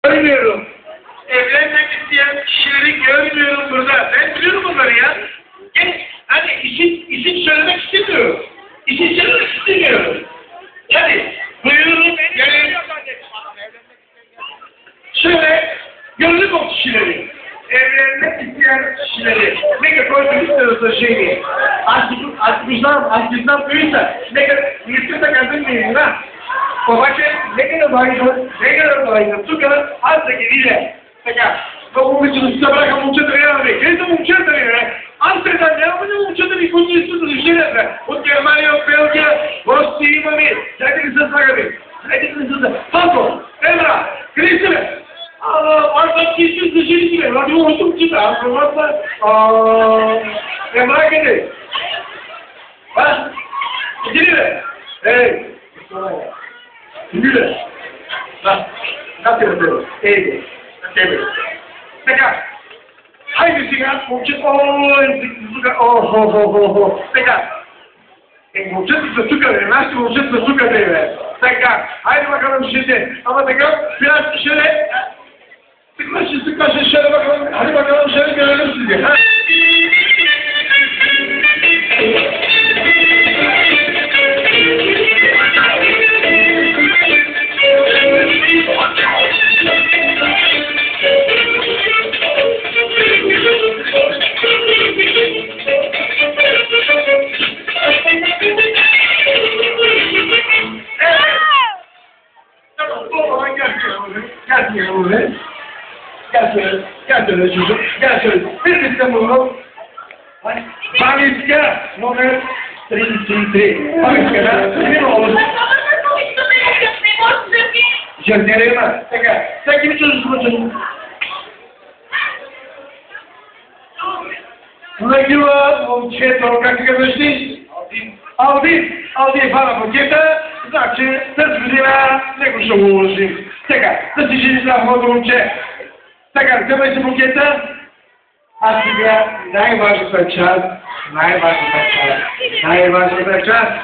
Görmüyorum. Evlenmek isteyen kişileri görmüyorum burada. Ben biliyorum bunları ya. Hani isim söylemek istemiyorum. İsim söylemek istemiyorum. Yani buyurun gelin. Şöyle gördük o kişileri. Evlenmek isteyen kişileri. Ne kadar koyduk şeyi. Açmışlar büyüyse. Ne kadar yırtıkta kadın değil ha. Babacığım ne kadar bayılır. Tukar az da geliyle. Така, много обичам да се събраха момчета реални. Къде са момчета ми, бе? Амстердам, нямаме ли момчета ми, които ни искат да решили, бе? От Германия, от Белгия, гости имаме. Дайте ли се слагаме? Дайте ли се Панко, Емра, къде си, бе? Аз ти искаш да жили си, бе? Радио още чита. Аз това Емра къде? А? Иди ли, бе? Ей! Иди ли? Да. Да, те бе, ей, evet. Така. Haydi сега, момчета. Така. Момчета са тук, бе. Нашите момчета са тук, бе. Така. Хайде bakalım şimdi. Ama така, biraz şöyle. Sıklaşın şöyle bakalım. Hadi bakalım şöyle görelim sizi. Ha? Gel şöyle çocuk, gel şöyle. Bir bizden bunu. Panisya, numara 333. Panisya, kimin oğlu? Cenderema, sen kimin çocuğusun çocuk? Знаила момчето, как се казваш? Алдин, фана пакета, значи тази година него ще го уложим. Така, да си жени за моето момче. Така, вземай си букета. А сега най-важната част.